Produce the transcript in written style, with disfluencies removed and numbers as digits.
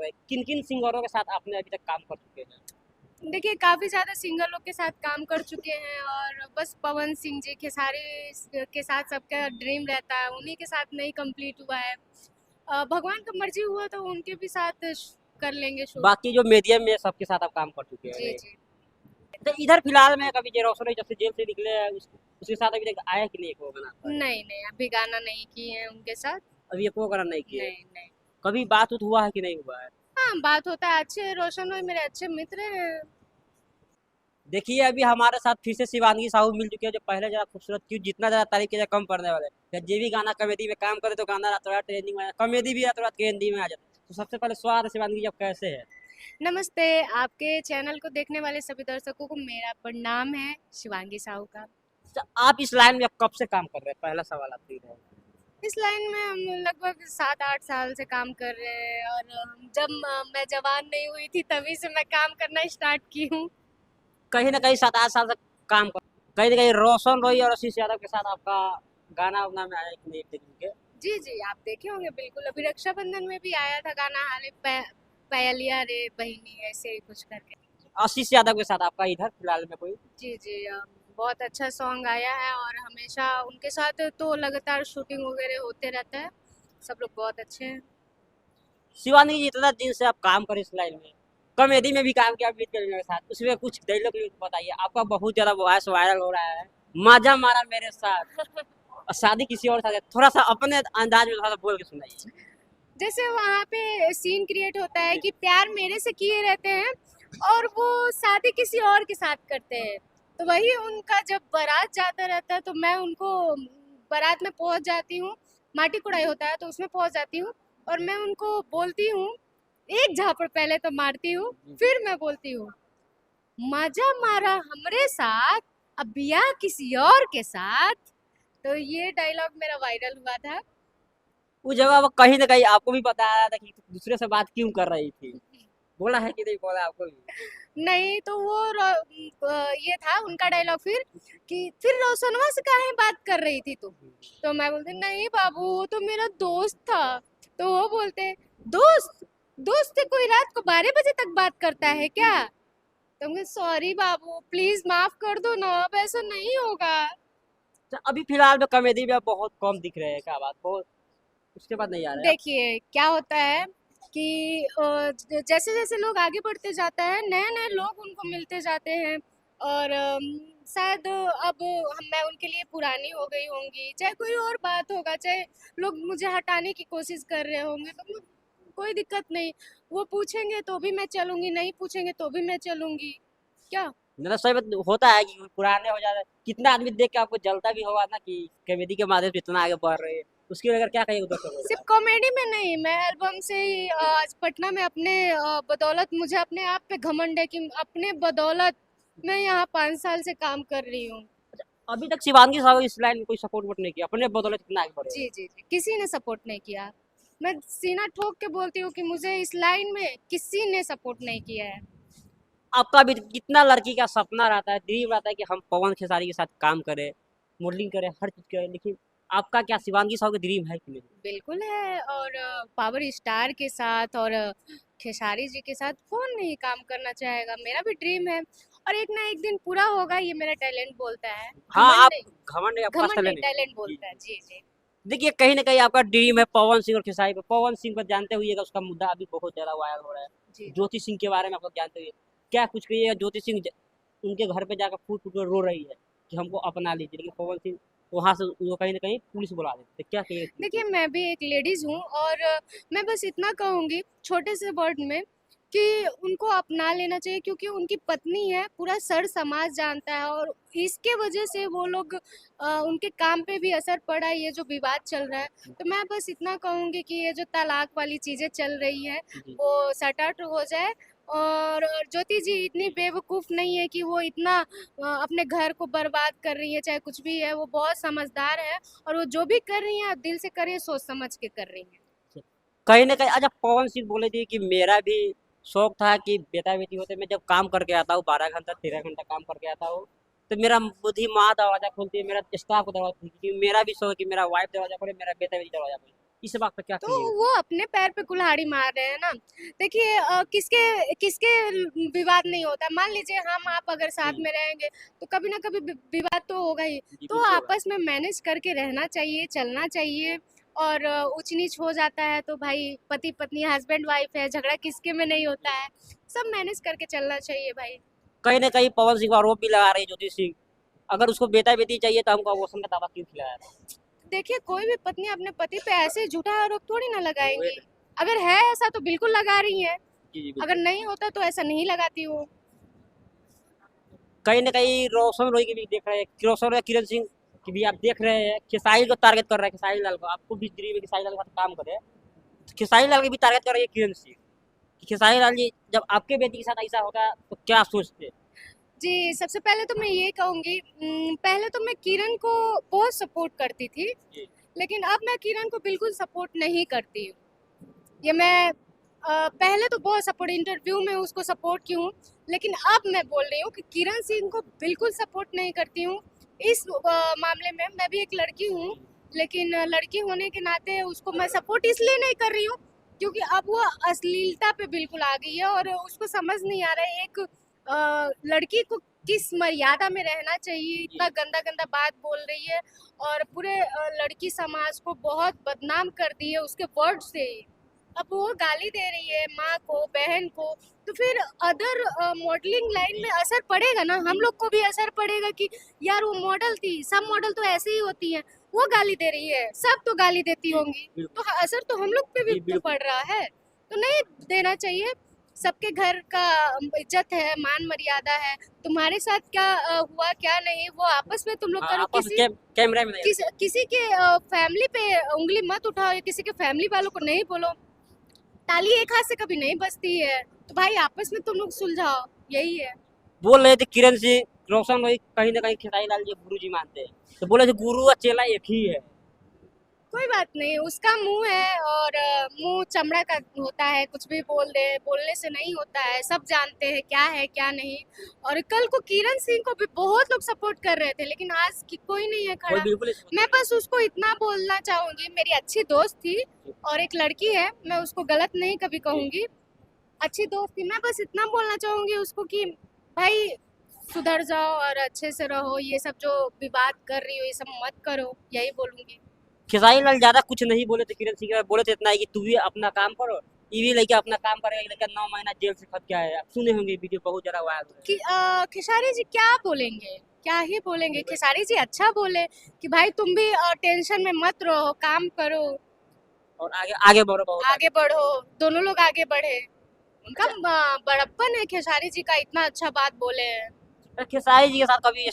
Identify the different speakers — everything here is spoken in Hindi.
Speaker 1: रहे हैं, किन किन सिंगरों के साथ आपने अभी तक काम कर चुके हैं?
Speaker 2: देखिए काफ़ी ज़्यादा सिंगरों के साथ काम कर चुके हैं और बस पवन सिंह जी, खेसारी के साथ सबका ड्रीम रहता है, उन्हीं के साथ नहीं कंप्लीट हुआ है। भगवान का मर्जी हुआ तो उनके भी साथ कर लेंगे शूट।
Speaker 1: बाकी जो मीडियम में सबके साथ आप काम कर चुके हैं,
Speaker 2: जी
Speaker 1: नहीं?
Speaker 2: जी।
Speaker 1: तो इधर फिलहाल में कभी जे रोशन जब से जेल से निकले हैं, उसके साथ अभी तक आया कि नहीं एक वो गाना आपका?
Speaker 2: नहीं नहीं, अभी गाना नहीं किए हैं उनके साथ।
Speaker 1: अभी एक वो गाना नहीं किए?
Speaker 2: नहीं नहीं।
Speaker 1: कभी बात उत हुआ है कि नहीं हुआ है?
Speaker 2: हाँ, बात होता है, अच्छे रोशन भाई मेरे अच्छे मित्र हैं।
Speaker 1: देखिए अभी हमारे साथ फिर से शिवांगी साहू मिल चुकी है, जो पहले जरा खूबसूरत क्यों जितना ज्यादा तारीफ किया कम पड़ने वाले। जब जे भी गाना कॉमेडी में काम करे तो गाना रातों रात ट्रेंडिंग में कॉमेडी भी रातों रात ट्रेंडिंग में आ जाता है। तो सबसे पहले स्वागत है शिवांगी, जब कैसे है?
Speaker 2: नमस्ते, आपके चैनल को देखने वाले सभी दर्शकों को मेरा प्रणाम है शिवांगी साहू का।
Speaker 1: तो आप इस लाइन में अब कब से काम कर रहे हैं, पहला सवाल आपसे ये है।
Speaker 2: इस लाइन में हम लगभग 7-8 साल से काम कर रहे हैं और जब मैं जवान नहीं हुई थी तभी से मैं काम करना स्टार्ट की हूँ।
Speaker 1: कहीं ना कहीं 7-8 साल से काम कर, कहीं ना कहीं रोशन रोई और आशीष यादव के साथ आपका गाना उना में आया कि नहीं एक दिन के?
Speaker 2: जी जी, आप देखे होंगे बिल्कुल, अभी रक्षाबंधन में भी आया था गाना, हाल ही पयलिया रे बहिनी, ऐसे ही कुछ करके।
Speaker 1: आशीष यादव के साथ आपका इधर फिलहाल में कोई?
Speaker 2: जी जी, बहुत अच्छा सॉन्ग आया है और हमेशा उनके साथ तो लगातार शूटिंग वगैरह होते रहता है। सब लोग बहुत अच्छे हैं।
Speaker 1: शिवानी जी इतना दिन से आप काम करें इस लाइन में, कॉमेडी में भी काम किया अमित के साथ, उसमें कुछ डायलॉग बताइए। आपका बहुत ज्यादा वॉइस वायरल हो रहा है, मजा मारा मेरे साथ और शादी किसी और साथ है। थोड़ा सा अपने अंदाज में थोड़ा सा बोल के सुनाइए।
Speaker 2: जैसे वहाँ पे सीन क्रिएट होता है कि प्यार मेरे से किए रहते हैं और वो शादी किसी और के साथ करते हैं, तो वही उनका जब बारात जाता रहता है तो मैं उनको बारात में पहुँच जाती हूँ, माटी कुड़ाई होता है तो उसमें पहुँच जाती हूँ और मैं उनको बोलती हूँ, एक झापड़ पहले तो मारती हूँ, फिर मैं बोलती हूँ मजा मारा हमरे साथ, अब ब्याह किसी और के साथ। तो ये डायलॉग मेरा वायरल हुआ था।
Speaker 1: उस जगह वो कहीं ना कहीं आपको भी पता आया था कि दूसरे से बात क्यों कर रही थी, बोला है कि नहीं बोला आपको भी?
Speaker 2: नहीं तो वो ये था उनका डायलॉग फिर कि फिर रोशनवा से काहे बात कर रही थी तुम? तो मैं बोलती नहीं बाबू, वो तो मेरा दोस्त था। तो वो बोलते दोस्त, दोस्त से कोई रात को 12 बजे तक बात करता है क्या? तो मैं सॉरी बाबू, प्लीज माफ कर दो ना, अब ऐसा नहीं होगा।
Speaker 1: तो अभी फिलहाल में कॉमेडी में आप बहुत कम दिख रहे हैं, क्या बात? बहुत उसके बाद नहीं आ रहे आप?
Speaker 2: देखिए क्या होता है कि जैसे जैसे लोग आगे बढ़ते जाता है नए नए लोग उनको मिलते जाते हैं और शायद अब मैं उनके लिए पुरानी हो गई होंगी, चाहे कोई और बात होगा, चाहे लोग मुझे हटाने की कोशिश कर रहे होंगे, तो कोई दिक्कत नहीं। वो पूछेंगे तो भी मैं चलूंगी, नहीं पूछेंगे तो भी मैं चलूंगी। क्या?
Speaker 1: मतलब सही बात होता है कि पुराने हो जाते हैं। कितना आदमी देख के आपको जलता भी होगा ना कि कॉमेडी के माध्यम से इतना आगे बढ़ रहे हैं, उसकी अगर क्या कहिए उधर से?
Speaker 2: सिर्फ कॉमेडी में नहीं, मैं एल्बम से ही आज पटना में अपने बदौलत, मुझे अपने आप पे घमंड है कि अपने बदौलत मैं यहाँ 5 साल से काम कर रही हूँ।
Speaker 1: अभी तक शिवांगी साहू इस लाइन में कोई सपोर्ट वोट नहीं किया, अपने बदौलत इतना आगे बढ़े।
Speaker 2: जी जी जी, किसी ने सपोर्ट नहीं किया। मैं सीना ठोक के बोलती हूँ कि मुझे इस लाइन में किसी ने सपोर्ट नहीं किया है।
Speaker 1: आपका भी कितना लड़की का सपना रहता है, ड्रीम रहता है कि हम पवन खेसारी के साथ काम करें, मॉडलिंग करें, हर चीज करें, लेकिन आपका क्या शिवांगी साहू का ड्रीम है कि नहीं?
Speaker 2: बिल्कुल है, और पावर स्टार के साथ और खेसारी जी के साथ कौन नहीं काम करना चाहेगा, मेरा भी ड्रीम है और एक ना एक दिन पूरा होगा, ये मेरा टैलेंट बोलता है।
Speaker 1: हाँ,
Speaker 2: घमंड
Speaker 1: आप
Speaker 2: नहीं,
Speaker 1: घमंड है, आपके पास
Speaker 2: घमंड नहीं,
Speaker 1: टैलेंट है।
Speaker 2: टैलेंट
Speaker 1: जी
Speaker 2: बोलता है।
Speaker 1: जी।
Speaker 2: जी जी।
Speaker 1: देखिए कहीं ना कहीं आपका ड्रीम है पवन सिंह और खेसारी पे। पवन सिंह को जानते हुए उसका मुद्दा अभी बहुत ज्यादा वायरल हो रहा है।
Speaker 2: जी
Speaker 1: ज्योति सिंह के बारे में आप लोग जानते हुए क्या कुछ कहिए? ज्योति सिंह उनके घर पे जाकर फूट फूट कर रो रही है कि हमको अपना लीजिए, लेकिन पवन सिंह वहां से वो कहीं ना कहीं पुलिस बुला देते, क्या कहिए इस चीज़
Speaker 2: देखिए
Speaker 1: पे?
Speaker 2: मैं भी एक लेडीज हूँ और मैं बस इतना कहूँगी छोटे से वर्ड में कि उनको अपना लेना चाहिए, क्योंकि उनकी पत्नी है, पूरा सर समाज जानता है और इसके वजह से वो लोग उनके काम पे भी असर पड़ा है, ये जो विवाद चल रहा है। तो मैं बस इतना कहूँगी कि ये जो तलाक वाली चीज़ें चल रही है
Speaker 1: जी।
Speaker 2: वो सट आउट हो जाए। और ज्योति जी इतनी बेवकूफ़ नहीं है कि वो इतना अपने घर को बर्बाद कर रही है, चाहे कुछ भी है, वो बहुत समझदार है और वो जो भी कर रही हैं आप दिल से करिए, सोच समझ के कर रही हैं।
Speaker 1: कहीं ना कहीं अच्छा, पवन सिंह बोले थे कि मेरा भी शौक था कि बेटा बेटी होते, मैं जब काम करके आता हूँ 12 घंटा 13 घंटा काम करके आता हूँ, तो मेरा बुद्धि माँ दरवाजा खोलती है, मेरा स्टाफ को दरवाजा खोलती है, मेरा भी शौक है कि मेरा वाइफ दरवाजा खोले, मेरा बेटा बेटी दरवाजा खोले। इस बात पे क्या
Speaker 2: तो
Speaker 1: कहिएगा?
Speaker 2: वो अपने पैर पे कुल्हाड़ी मार रहे हैं ना। देखिए किसके किसके विवाद नहीं होता। मान लीजिए हम आप अगर साथ
Speaker 1: जी,
Speaker 2: में रहेंगे तो कभी ना कभी विवाद तो होगा ही।
Speaker 1: जी
Speaker 2: तो
Speaker 1: बिल्कुल होगा।
Speaker 2: आपस में मैनेज करके रहना चाहिए, चलना चाहिए। और ऊंच नीच हो जाता है तो भाई पति पत्नी हस्बैंड वाइफ है, झगड़ा किसके में नहीं होता है। सब मैनेज करके चलना चाहिए भाई।
Speaker 1: कहीं न कहीं पवन सिंह पर आरोप भी लगा रही है ज्योति सिंह। अगर उसको बेटा-बेटी चाहिए तो हमको अबॉर्शन का दावा क्यों खिलाया?
Speaker 2: देखिए कोई भी पत्नी अपने पति पे ऐसे झूठा आरोप थोड़ी ना
Speaker 1: वही
Speaker 2: लगाएंगी।
Speaker 1: ना।
Speaker 2: अगर है ऐसा तो बिल्कुल लगा रही है,
Speaker 1: जी, जी
Speaker 2: अगर
Speaker 1: बिल्कुल।
Speaker 2: नहीं होता तो ऐसा नहीं लगाती वो।
Speaker 1: कहीं न कहीं रोशन रोय की भी देख रहे हैं, रोशन या किरण सिंह की भी आप देख रहे हैं, खेसारी को टारगेट कर रहा है, खेसारी लाल को। आपको भी ड्रीम है खेसारी लाल के साथ काम करे। तो खेसारी लाल की भी टारगेट कर रही है किरण सिंह। कि खेसारी लाल जी जब आपके बेटी के साथ ऐसा होगा तो क्या सोचते?
Speaker 2: जी, सबसे पहले तो मैं ये कहूँगी पहले तो मैं किरण को बहुत सपोर्ट करती थी,
Speaker 1: जी,
Speaker 2: लेकिन अब मैं किरण को बिल्कुल सपोर्ट नहीं करती हूँ। ये मैं पहले तो बहुत सपोर्ट इंटरव्यू में उसको सपोर्ट की हूँ, लेकिन अब मैं बोल रही हूँ कि किरण सिंह को बिल्कुल सपोर्ट नहीं करती हूँ। इस मामले में मैं भी एक लड़की हूँ, लेकिन लड़की होने के नाते उसको मैं सपोर्ट इसलिए नहीं कर रही हूँ, क्योंकि अब वो अश्लीलता पे बिल्कुल आ गई है और उसको समझ नहीं आ रहा है एक लड़की को किस मर्यादा में रहना चाहिए। इतना
Speaker 1: जी,
Speaker 2: गंदा गंदा बात बोल रही है और पूरे लड़की समाज को बहुत बदनाम कर दी है उसके वर्ड से ही। अब वो गाली दे रही है माँ को, बहन को, तो फिर अदर मॉडलिंग लाइन
Speaker 1: जी,
Speaker 2: में असर पड़ेगा ना, हम लोग को भी असर पड़ेगा कि यार वो मॉडल थी, सब मॉडल तो ऐसे ही होती हैं, वो गाली दे रही है, सब तो गाली देती
Speaker 1: जी,
Speaker 2: होंगी, तो
Speaker 1: बिल्कुल।
Speaker 2: असर तो हम लोग पे भी
Speaker 1: जी,
Speaker 2: तो
Speaker 1: बिल्कुल।
Speaker 2: पड़ रहा है। तो नहीं देना चाहिए। सबके घर का इज्जत है, मान मर्यादा है। तुम्हारे साथ क्या हुआ क्या नहीं वो आपस में तुम लोग
Speaker 1: हाँ,
Speaker 2: करो।
Speaker 1: आपस में कैमरे में नहीं आना
Speaker 2: किसी के फैमिली पे उंगली मत उठाओ, या किसी के फैमिली वालों को नहीं बोलो। ताली एक हाथ से कभी नहीं बजती है, तो भाई आपस में तुम लोग सुलझाओ, यही है।
Speaker 1: बोल रहे थे किरण सिंह, रोशन रोय कहीं न कहीं खेसारी लाल जी गुरु जी मानते हैं। तो बोले थे गुरु और चेला एक ही है।
Speaker 2: कोई बात नहीं, उसका मुंह है और मुंह चमड़ा का होता है, कुछ भी बोल दे, बोलने से नहीं होता है। सब जानते हैं क्या है क्या नहीं। और कल को किरण सिंह को भी बहुत लोग सपोर्ट कर रहे थे, लेकिन आज कोई नहीं है
Speaker 1: कोई
Speaker 2: खड़ा।
Speaker 1: बिल्कुल नहीं
Speaker 2: मैं
Speaker 1: समझता
Speaker 2: बस उसको इतना बोलना चाहूंगी, मेरी अच्छी दोस्त थी
Speaker 1: जी,
Speaker 2: और एक लड़की है, मैं उसको गलत नहीं कभी
Speaker 1: जी।
Speaker 2: कहूंगी, अच्छी दोस्त थी। मैं बस इतना बोलना चाहूंगी उसको कि भाई सुधर जाओ और अच्छे से रहो, ये सब जो विवाद कर रही हो ये सब मत करो, यही बोलूंगी।
Speaker 1: खेसारी लाल ज्यादा कुछ नहीं बोले थे किरण सिंह के बारे में, बोले थे इतना ही कि तू भी अपना काम करो, ये भी लड़का अपना काम करेगा। लड़का 9 महीना जेल से खट के आया है। आप सुने होंगे वीडियो बहुत ज्यादा वायरल हो
Speaker 2: कि खेसारी जी क्या बोलेंगे, क्या ही बोलेंगे।
Speaker 1: रहा है।
Speaker 2: खेसारी जी अच्छा बोले कि भाई तुम भी टेंशन में मत रहो, काम करो,
Speaker 1: और आगे आगे बढ़ो, बहुत आगे।
Speaker 2: आगे बढ़ो, दोनों लोग आगे बढ़े। उनका
Speaker 1: अच्छा,
Speaker 2: बड़प्पन है खेसारी जी का, इतना अच्छा बात बोले हैं।
Speaker 1: खेसारी जी के साथ कभी